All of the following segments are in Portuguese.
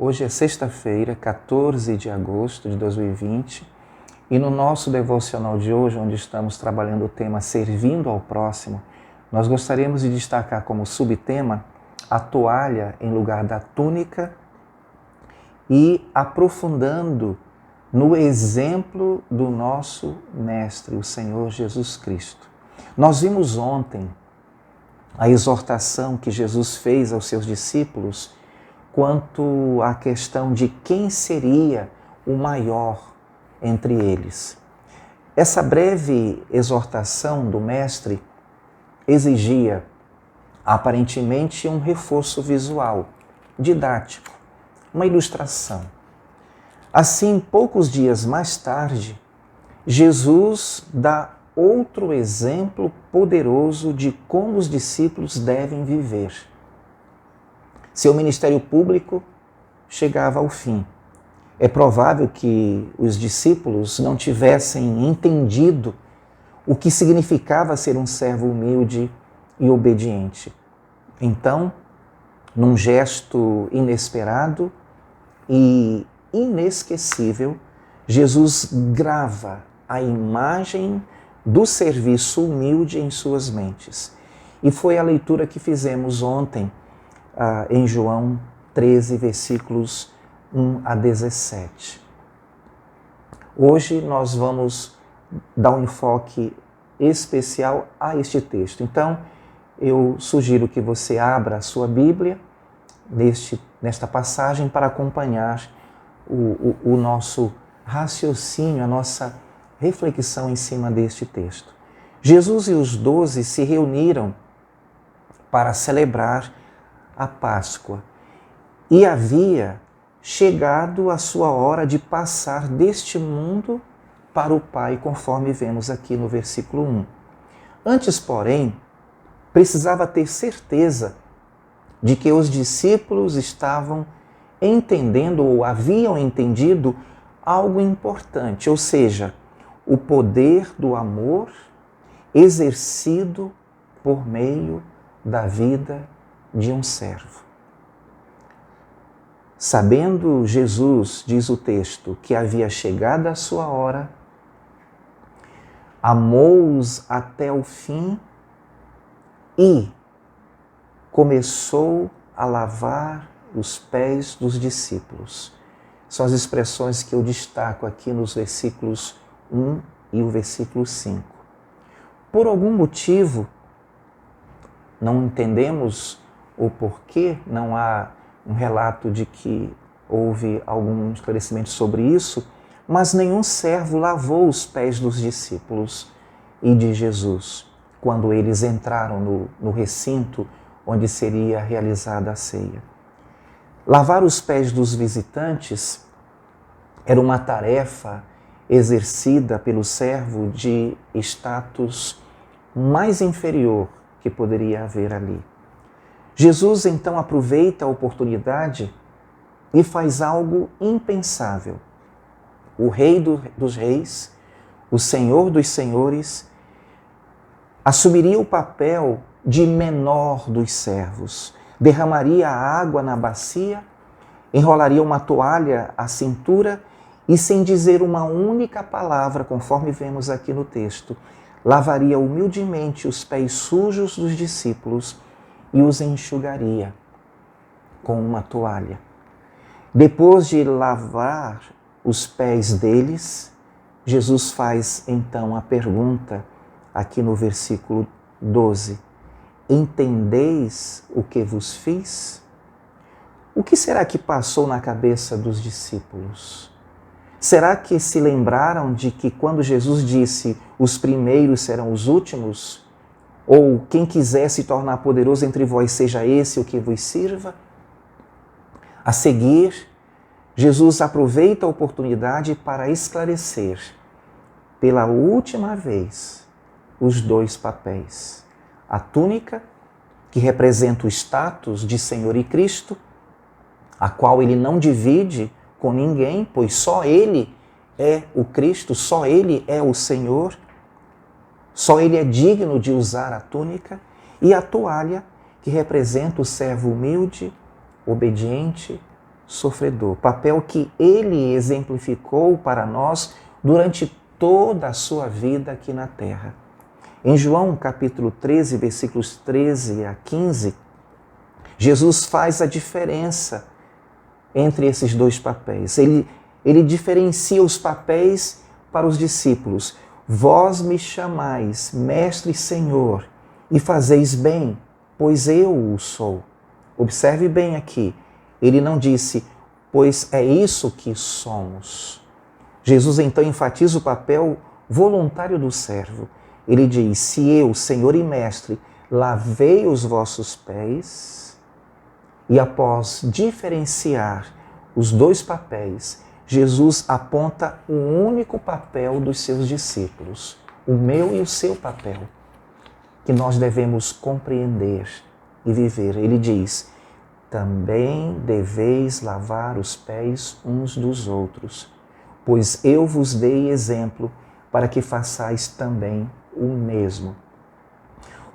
Hoje é sexta-feira, 14 de agosto de 2020, e no nosso devocional de hoje, onde estamos trabalhando o tema Servindo ao Próximo, nós gostaríamos de destacar como subtema a toalha em lugar da túnica e aprofundando no exemplo do nosso Mestre, o Senhor Jesus Cristo. Nós vimos ontem a exortação que Jesus fez aos seus discípulos quanto à questão de quem seria o maior entre eles. Essa breve exortação do Mestre exigia aparentemente um reforço visual, didático, uma ilustração. Assim, poucos dias mais tarde, Jesus dá outro exemplo poderoso de como os discípulos devem viver. Seu ministério público chegava ao fim. É provável que os discípulos não tivessem entendido o que significava ser um servo humilde e obediente. Então, num gesto inesperado e inesquecível, Jesus grava a imagem do serviço humilde em suas mentes. E foi a leitura que fizemos ontem em João 13, versículos 1 a 17. Hoje nós vamos dar um enfoque especial a este texto. Então, eu sugiro que você abra a sua Bíblia nesta passagem para acompanhar o nosso raciocínio, a nossa reflexão em cima deste texto. Jesus e os 12 se reuniram para celebrar a Páscoa e havia chegado a sua hora de passar deste mundo para o Pai, conforme vemos aqui no versículo 1. Antes, porém, precisava ter certeza de que os discípulos estavam entendendo ou haviam entendido algo importante, ou seja, o poder do amor exercido por meio da vida de um servo. Sabendo Jesus, diz o texto, que havia chegado a sua hora, amou-os até o fim e começou a lavar os pés dos discípulos. São as expressões que eu destaco aqui nos versículos 1 e o versículo 5. Por algum motivo, não entendemos o porquê, não há um relato de que houve algum esclarecimento sobre isso, mas nenhum servo lavou os pés dos discípulos e de Jesus quando eles entraram no recinto onde seria realizada a ceia. Lavar os pés dos visitantes era uma tarefa exercida pelo servo de status mais inferior que poderia haver ali. Jesus então aproveita a oportunidade e faz algo impensável. O Rei dos Reis, o Senhor dos Senhores, assumiria o papel de menor dos servos, derramaria a água na bacia, enrolaria uma toalha à cintura e, sem dizer uma única palavra, conforme vemos aqui no texto, lavaria humildemente os pés sujos dos discípulos e os enxugaria com uma toalha. Depois de lavar os pés deles, Jesus faz então a pergunta aqui no versículo 12. Entendeis o que vos fiz? O que será que passou na cabeça dos discípulos? Será que se lembraram de que quando Jesus disse os primeiros serão os últimos? Ou quem quiser se tornar poderoso entre vós, seja esse o que vos sirva? A seguir, Jesus aproveita a oportunidade para esclarecer, pela última vez, os dois papéis. A túnica, que representa o status de Senhor e Cristo, a qual ele não divide com ninguém, pois só ele é o Cristo, só ele é o Senhor, só ele é digno de usar a túnica, e a toalha, que representa o servo humilde, obediente, sofredor, papel que ele exemplificou para nós durante toda a sua vida aqui na terra. Em João capítulo 13, versículos 13 a 15, Jesus faz a diferença entre esses dois papéis. Ele diferencia os papéis para os discípulos. Vós me chamais, Mestre e Senhor, e fazeis bem, pois eu o sou. Observe bem aqui, ele não disse, pois é isso que somos. Jesus então enfatiza o papel voluntário do servo. Ele diz, se eu, Senhor e Mestre, lavei os vossos pés, e após diferenciar os dois papéis, Jesus aponta um único papel dos seus discípulos, o meu e o seu papel, que nós devemos compreender e viver. Ele diz, também deveis lavar os pés uns dos outros, pois eu vos dei exemplo para que façais também o mesmo.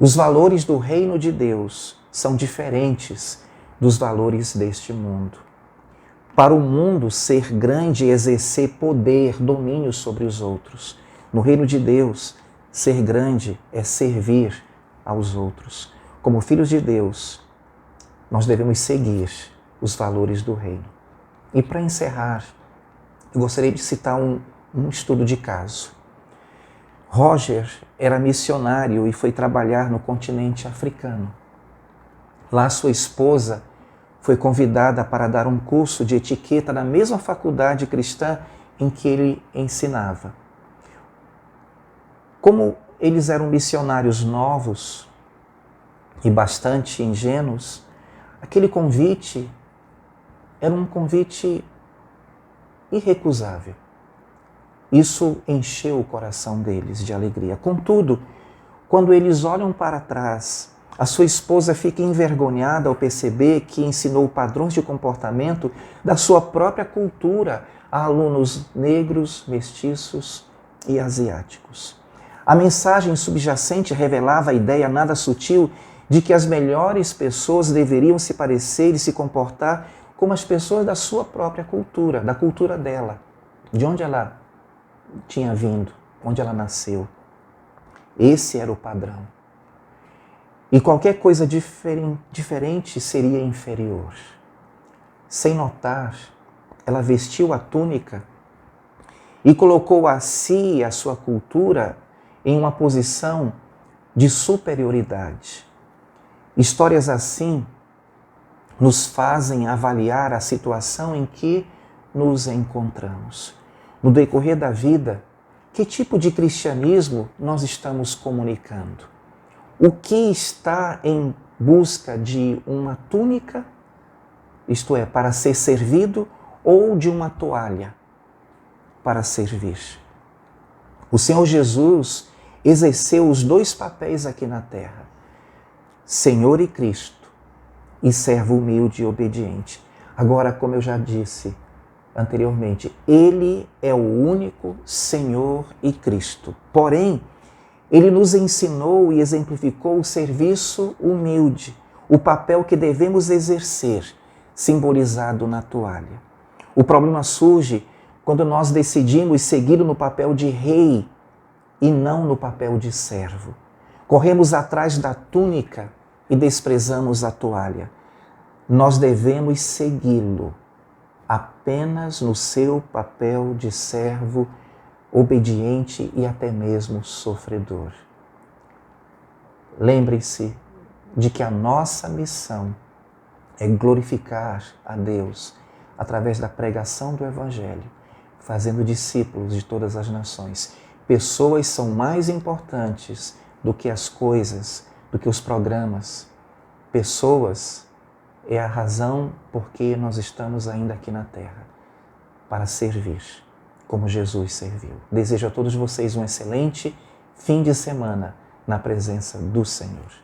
Os valores do reino de Deus são diferentes dos valores deste mundo. Para o mundo, ser grande é exercer poder, domínio sobre os outros. No reino de Deus, ser grande é servir aos outros. Como filhos de Deus, nós devemos seguir os valores do reino. E para encerrar, eu gostaria de citar um estudo de caso. Roger era missionário e foi trabalhar no continente africano. Lá sua esposa foi convidada para dar um curso de etiqueta na mesma faculdade cristã em que ele ensinava. Como eles eram missionários novos e bastante ingênuos, aquele convite era um convite irrecusável. Isso encheu o coração deles de alegria. Contudo, quando eles olham para trás, a sua esposa fica envergonhada ao perceber que ensinou padrões de comportamento da sua própria cultura a alunos negros, mestiços e asiáticos. A mensagem subjacente revelava a ideia nada sutil de que as melhores pessoas deveriam se parecer e se comportar como as pessoas da sua própria cultura, da cultura dela, de onde ela tinha vindo, onde ela nasceu. Esse era o padrão. E qualquer coisa diferente seria inferior. Sem notar, ela vestiu a túnica e colocou a si e a sua cultura em uma posição de superioridade. Histórias assim nos fazem avaliar a situação em que nos encontramos. No decorrer da vida, que tipo de cristianismo nós estamos comunicando? O que está em busca de uma túnica, isto é, para ser servido, ou de uma toalha para servir? O Senhor Jesus exerceu os dois papéis aqui na terra, Senhor e Cristo, e servo humilde e obediente. Agora, como eu já disse anteriormente, Ele é o único Senhor e Cristo. Porém, Ele nos ensinou e exemplificou o serviço humilde, o papel que devemos exercer, simbolizado na toalha. O problema surge quando nós decidimos seguir no papel de rei e não no papel de servo. Corremos atrás da túnica e desprezamos a toalha. Nós devemos segui-lo apenas no seu papel de servo, obediente e até mesmo sofredor. Lembre-se de que a nossa missão é glorificar a Deus através da pregação do Evangelho, fazendo discípulos de todas as nações. Pessoas são mais importantes do que as coisas, do que os programas. Pessoas é a razão por que nós estamos ainda aqui na terra, para servir, como Jesus serviu. Desejo a todos vocês um excelente fim de semana na presença do Senhor.